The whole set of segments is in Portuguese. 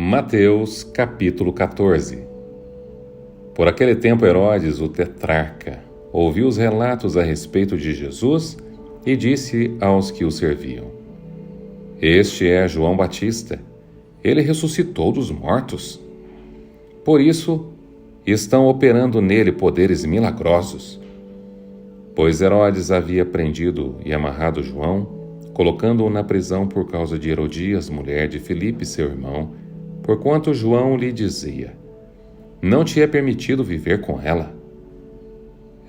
Mateus capítulo 14. Por aquele tempo Herodes, o tetrarca, ouviu os relatos a respeito de Jesus e disse aos que o serviam: Este é João Batista. Ele ressuscitou dos mortos. Por isso, estão operando nele poderes milagrosos. Pois Herodes havia prendido e amarrado João, colocando-o na prisão por causa de Herodias, mulher de Filipe, seu irmão, porquanto João lhe dizia: Não te é permitido viver com ela.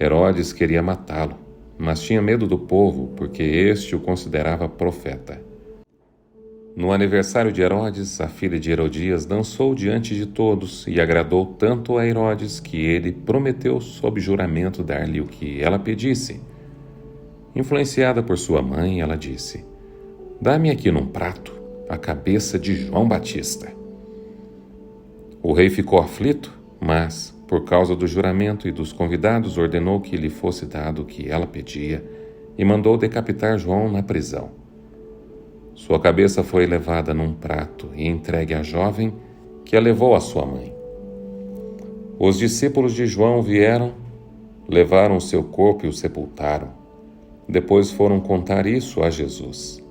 Herodes queria matá-lo, mas tinha medo do povo, porque este o considerava profeta. No aniversário de Herodes, a filha de Herodias dançou diante de todos e agradou tanto a Herodes que ele prometeu sob juramento dar-lhe o que ela pedisse. Influenciada por sua mãe, ela disse: Dá-me aqui num prato a cabeça de João Batista. O rei ficou aflito, mas, por causa do juramento e dos convidados, ordenou que lhe fosse dado o que ela pedia e mandou decapitar João na prisão. Sua cabeça foi levada num prato e entregue à jovem, que a levou à sua mãe. Os discípulos de João vieram, levaram o seu corpo e o sepultaram. Depois foram contar isso a Jesus.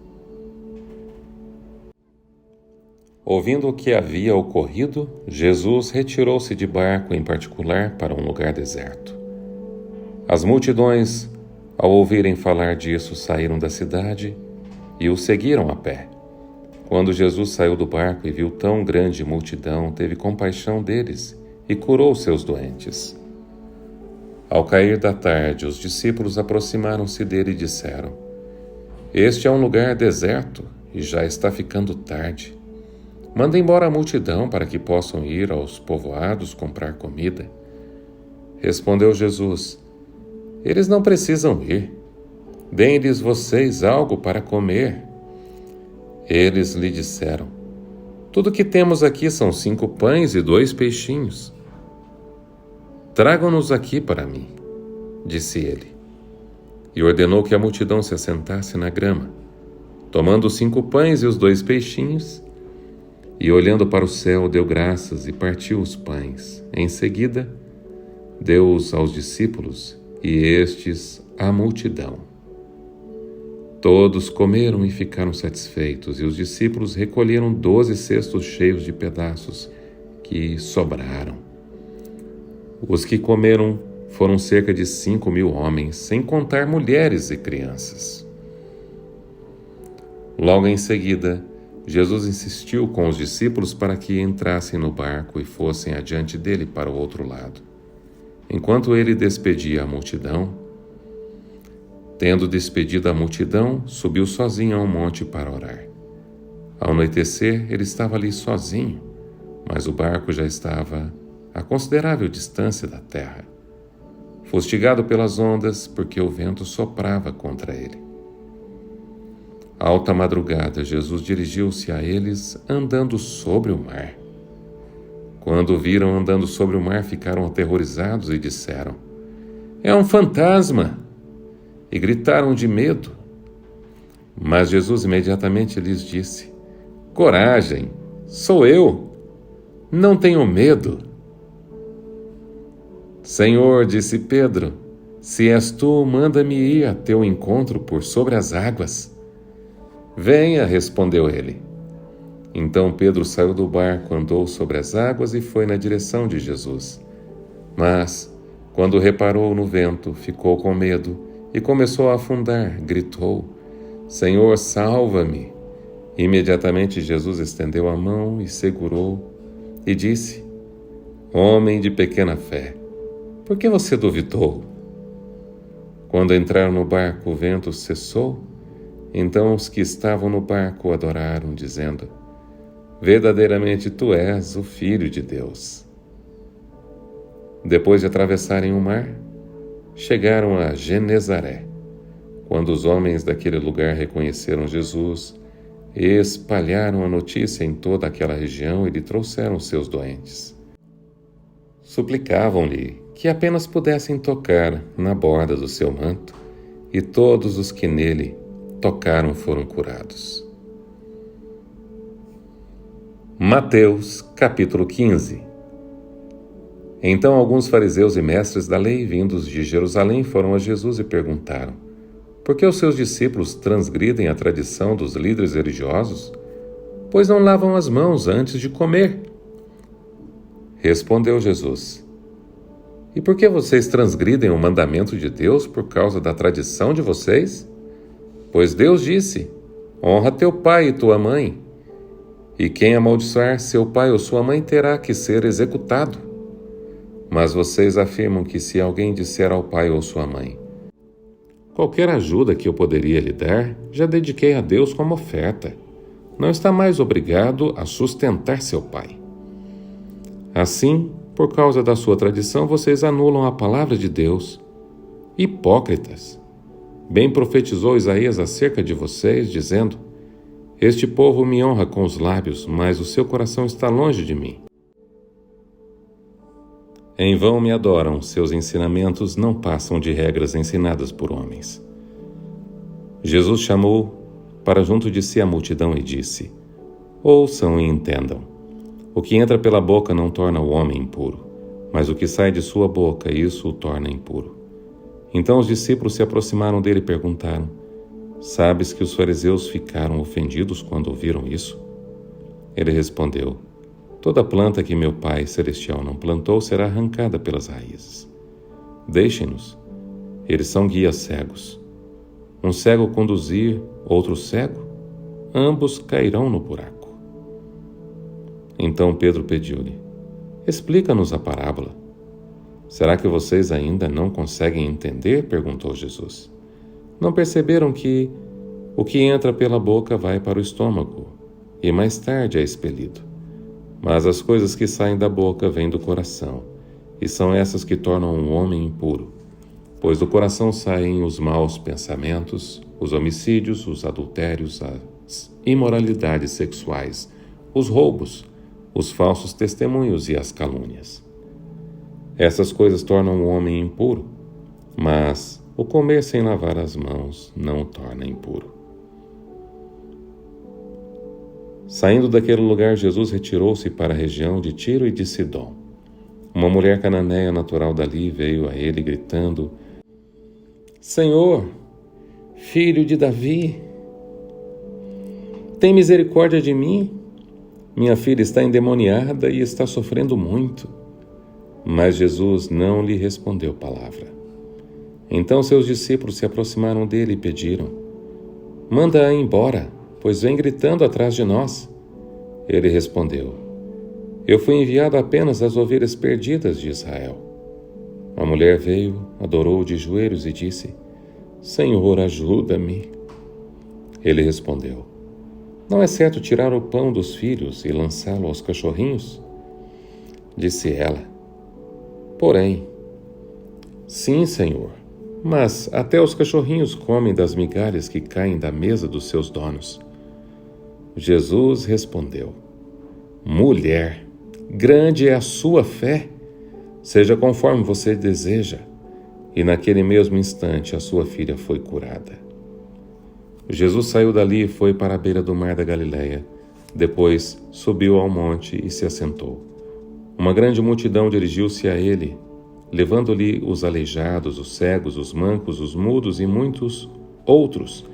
Ouvindo o que havia ocorrido, Jesus retirou-se de barco em particular para um lugar deserto. As multidões, ao ouvirem falar disso, saíram da cidade e o seguiram a pé. Quando Jesus saiu do barco e viu tão grande multidão, teve compaixão deles e curou seus doentes. Ao cair da tarde, os discípulos aproximaram-se dele e disseram: Este é um lugar deserto e já está ficando tarde. Manda embora a multidão para que possam ir aos povoados comprar comida. Respondeu Jesus: Eles não precisam ir. Deem-lhes vocês algo para comer. Eles lhe disseram: Tudo que temos aqui são 5 pães e 2 peixinhos. Tragam-nos aqui para mim, disse ele. E ordenou que a multidão se assentasse na grama. Tomando os 5 pães e os 2 peixinhos, e olhando para o céu, deu graças e partiu os pães. Em seguida, deu-os aos discípulos e estes à multidão. Todos comeram e ficaram satisfeitos, e os discípulos recolheram 12 cestos cheios de pedaços que sobraram. Os que comeram foram cerca de 5.000 homens, sem contar mulheres e crianças. Logo em seguida, Jesus insistiu com os discípulos para que entrassem no barco e fossem adiante dele para o outro lado. Enquanto ele despedia a multidão, tendo despedido a multidão, subiu sozinho a um monte para orar. Ao anoitecer, ele estava ali sozinho, mas o barco já estava a considerável distância da terra, fustigado pelas ondas, porque o vento soprava contra ele. À alta madrugada, Jesus dirigiu-se a eles andando sobre o mar. Quando o viram andando sobre o mar, ficaram aterrorizados e disseram: É um fantasma! E gritaram de medo. Mas Jesus imediatamente lhes disse: Coragem, sou eu! Não tenham medo. Senhor, disse Pedro, se és tu, manda-me ir a teu encontro por sobre as águas. Venha, respondeu ele. Então Pedro saiu do barco, andou sobre as águas e foi na direção de Jesus. Mas, quando reparou no vento, ficou com medo e começou a afundar. Gritou: Senhor, salva-me! Imediatamente Jesus estendeu a mão e segurou e disse: Homem de pequena fé, por que você duvidou? Quando entraram no barco, o vento cessou. Então os que estavam no barco o adoraram, dizendo: Verdadeiramente tu és o Filho de Deus. Depois de atravessarem o mar, chegaram a Genezaré. Quando os homens daquele lugar reconheceram Jesus, espalharam a notícia em toda aquela região e lhe trouxeram seus doentes. Suplicavam-lhe que apenas pudessem tocar na borda do seu manto, e todos os que nele tocaram foram curados. Mateus, capítulo 15. Então alguns fariseus e mestres da lei, vindos de Jerusalém, foram a Jesus e perguntaram: por que os seus discípulos transgridem a tradição dos líderes religiosos? Pois não lavam as mãos antes de comer. Respondeu Jesus: e por que vocês transgridem o mandamento de Deus por causa da tradição de vocês? Pois Deus disse: honra teu pai e tua mãe. E quem amaldiçoar seu pai ou sua mãe terá que ser executado. Mas vocês afirmam que se alguém disser ao pai ou sua mãe: qualquer ajuda que eu poderia lhe dar, já dediquei a Deus como oferta, não está mais obrigado a sustentar seu pai. Assim, por causa da sua tradição, vocês anulam a palavra de Deus. Hipócritas! Bem profetizou Isaías acerca de vocês, dizendo: este povo me honra com os lábios, mas o seu coração está longe de mim. Em vão me adoram, seus ensinamentos não passam de regras ensinadas por homens. Jesus chamou para junto de si a multidão e disse: ouçam e entendam. O que entra pela boca não torna o homem impuro, mas o que sai de sua boca, isso o torna impuro. Então os discípulos se aproximaram dele e perguntaram: sabes que os fariseus ficaram ofendidos quando ouviram isso? Ele respondeu: toda planta que meu Pai Celestial não plantou será arrancada pelas raízes. Deixem-nos, eles são guias cegos. Um cego conduzir outro cego, ambos cairão no buraco. Então Pedro pediu-lhe: explica-nos a parábola. Será que vocês ainda não conseguem entender? Perguntou Jesus. Não perceberam que o que entra pela boca vai para o estômago e mais tarde é expelido? Mas as coisas que saem da boca vêm do coração, e são essas que tornam um homem impuro. Pois do coração saem os maus pensamentos, os homicídios, os adultérios, as imoralidades sexuais, os roubos, os falsos testemunhos e as calúnias. Essas coisas tornam o homem impuro, mas o comer sem lavar as mãos não o torna impuro. Saindo daquele lugar, Jesus retirou-se para a região de Tiro e de Sidom. Uma mulher cananeia natural dali veio a ele gritando: Senhor, filho de Davi, tem misericórdia de mim? Minha filha está endemoniada e está sofrendo muito. Mas Jesus não lhe respondeu palavra. Então seus discípulos se aproximaram dele e pediram: manda-a embora, pois vem gritando atrás de nós. Ele respondeu: eu fui enviado apenas às ovelhas perdidas de Israel. A mulher veio, adorou de joelhos e disse: Senhor, ajuda-me. Ele respondeu: não é certo tirar o pão dos filhos e lançá-lo aos cachorrinhos? Disse ela: porém, sim, Senhor, mas até os cachorrinhos comem das migalhas que caem da mesa dos seus donos. Jesus respondeu: mulher, grande é a sua fé, seja conforme você deseja. E naquele mesmo instante a sua filha foi curada. Jesus saiu dali e foi para a beira do mar da Galileia. Depois subiu ao monte e se assentou. Uma grande multidão dirigiu-se a ele, levando-lhe os aleijados, os cegos, os mancos, os mudos e muitos outros,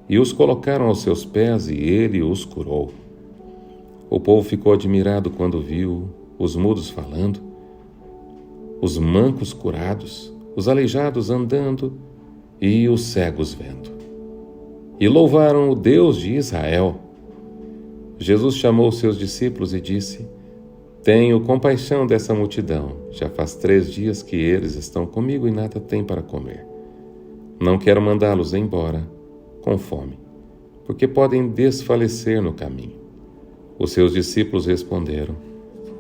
e os colocaram aos seus pés, e ele os curou. O povo ficou admirado quando viu os mudos falando, os mancos curados, os aleijados andando e os cegos vendo. E louvaram o Deus de Israel. Jesus chamou seus discípulos e disse: tenho compaixão dessa multidão. Já faz 3 dias que eles estão comigo e nada têm para comer. Não quero mandá-los embora com fome, porque podem desfalecer no caminho. Os seus discípulos responderam: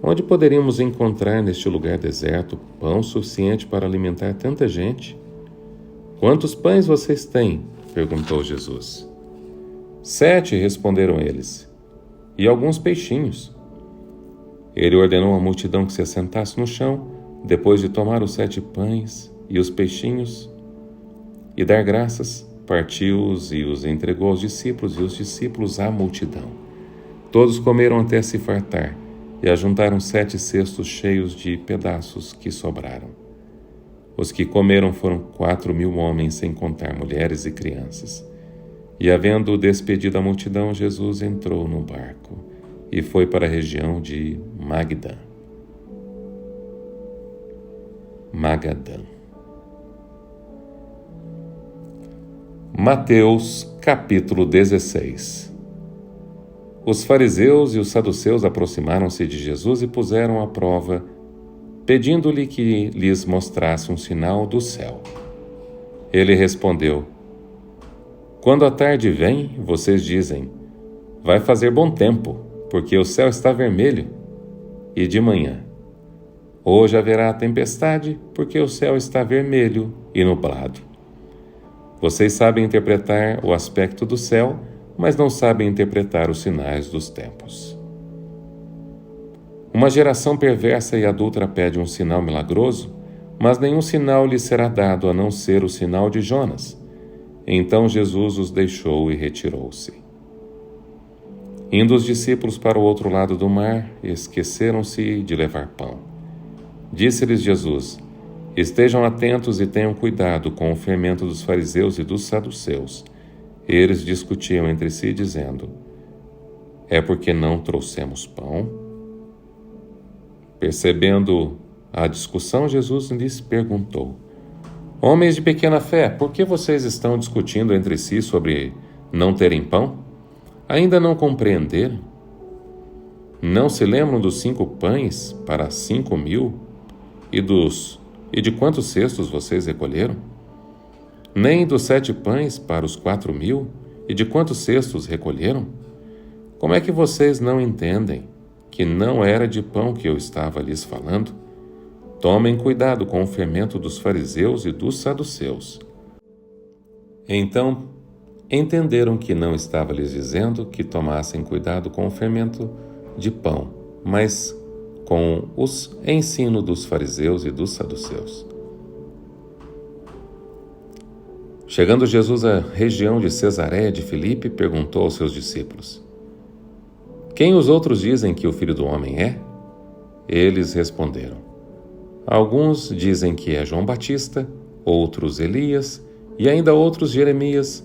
onde poderíamos encontrar neste lugar deserto pão suficiente para alimentar tanta gente? Quantos pães vocês têm? Perguntou Jesus. 7, responderam eles, e alguns peixinhos. Ele ordenou à multidão que se assentasse no chão, depois de tomar os 7 pães e os peixinhos, e dar graças, partiu-os e os entregou aos discípulos, e os discípulos à multidão. Todos comeram até se fartar, e ajuntaram 7 cestos cheios de pedaços que sobraram. Os que comeram foram 4.000 homens, sem contar mulheres e crianças. E, havendo despedido a multidão, Jesus entrou no barco e foi para a região de Magadã. Mateus, capítulo 16. Os fariseus e os saduceus aproximaram-se de Jesus e puseram à prova, pedindo-lhe que lhes mostrasse um sinal do céu. Ele respondeu: Quando a tarde vem, vocês dizem: vai fazer bom tempo, porque o céu está vermelho. E de manhã: hoje haverá tempestade, porque o céu está vermelho e nublado. Vocês sabem interpretar o aspecto do céu, mas não sabem interpretar os sinais dos tempos. Uma geração perversa e adúltera pede um sinal milagroso, mas nenhum sinal lhe será dado a não ser o sinal de Jonas. Então Jesus os deixou e retirou-se. Indo os discípulos para o outro lado do mar, esqueceram-se de levar pão. Disse-lhes Jesus: Estejam atentos e tenham cuidado com o fermento dos fariseus e dos saduceus. Eles discutiam entre si, dizendo: É porque não trouxemos pão? Percebendo a discussão, Jesus lhes perguntou: Homens de pequena fé, por que vocês estão discutindo entre si sobre não terem pão? Ainda não compreenderam? Não se lembram dos 5 pães para 5.000 e de quantos cestos vocês recolheram? Nem dos 7 pães para os 4.000 e de quantos cestos recolheram? Como é que vocês não entendem que não era de pão que eu estava lhes falando? Tomem cuidado com o fermento dos fariseus e dos saduceus. Então, entenderam que não estava lhes dizendo que tomassem cuidado com o fermento de pão, mas com os ensino dos fariseus e dos saduceus. Chegando Jesus à região de Cesareia de Filipe, perguntou aos seus discípulos: Quem os outros dizem que o Filho do Homem é? Eles responderam: Alguns dizem que é João Batista, outros Elias, e ainda outros Jeremias,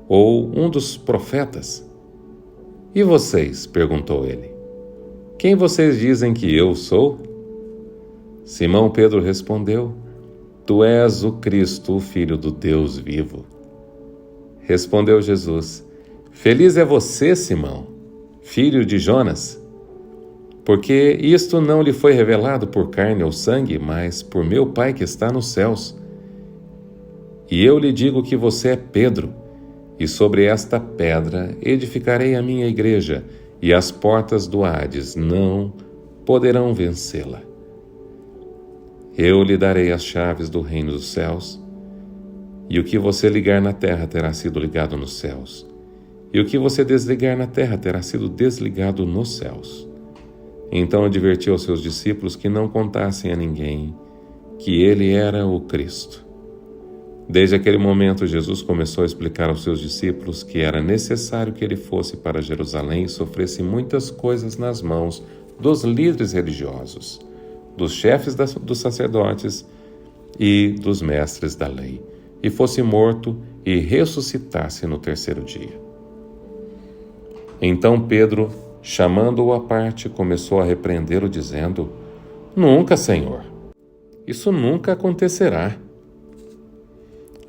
ou um dos profetas. E vocês? Perguntou ele. Quem vocês dizem que eu sou? Simão Pedro respondeu: Tu és o Cristo, o Filho do Deus vivo. Respondeu Jesus: Feliz é você, Simão, filho de Jonas, porque isto não lhe foi revelado por carne ou sangue, mas por meu Pai que está nos céus. E eu lhe digo que você é Pedro, e sobre esta pedra edificarei a minha igreja, e as portas do Hades não poderão vencê-la. Eu lhe darei as chaves do reino dos céus, e o que você ligar na terra terá sido ligado nos céus, e o que você desligar na terra terá sido desligado nos céus. Então advertiu aos seus discípulos que não contassem a ninguém que ele era o Cristo. Desde aquele momento, Jesus começou a explicar aos seus discípulos que era necessário que ele fosse para Jerusalém e sofresse muitas coisas nas mãos dos líderes religiosos, dos chefes dos sacerdotes e dos mestres da lei, e fosse morto e ressuscitasse no 3º dia. Então Pedro, chamando-o à parte, começou a repreendê-lo, dizendo: Nunca, Senhor, isso nunca acontecerá.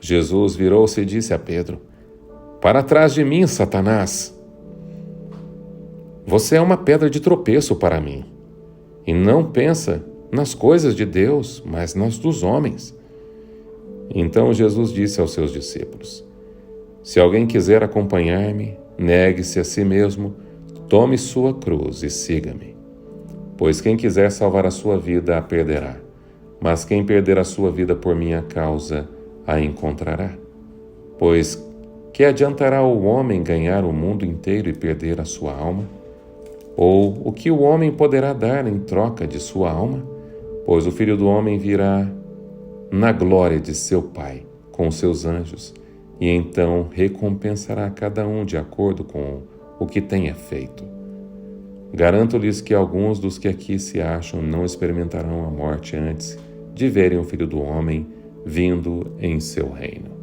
Jesus virou-se e disse a Pedro: Para trás de mim, Satanás! Você é uma pedra de tropeço para mim, e não pensa nas coisas de Deus, mas nas dos homens. Então Jesus disse aos seus discípulos: Se alguém quiser acompanhar-me, negue-se a si mesmo, tome sua cruz e siga-me. Pois quem quiser salvar a sua vida a perderá, mas quem perder a sua vida por minha causa a encontrará. Pois que adiantará o homem ganhar o mundo inteiro e perder a sua alma? Ou o que o homem poderá dar em troca de sua alma? Pois o Filho do Homem virá na glória de seu Pai, com seus anjos, e então recompensará cada um de acordo com o que tenha feito. Garanto-lhes que alguns dos que aqui se acham não experimentarão a morte antes de verem o Filho do Homem vindo em seu reino.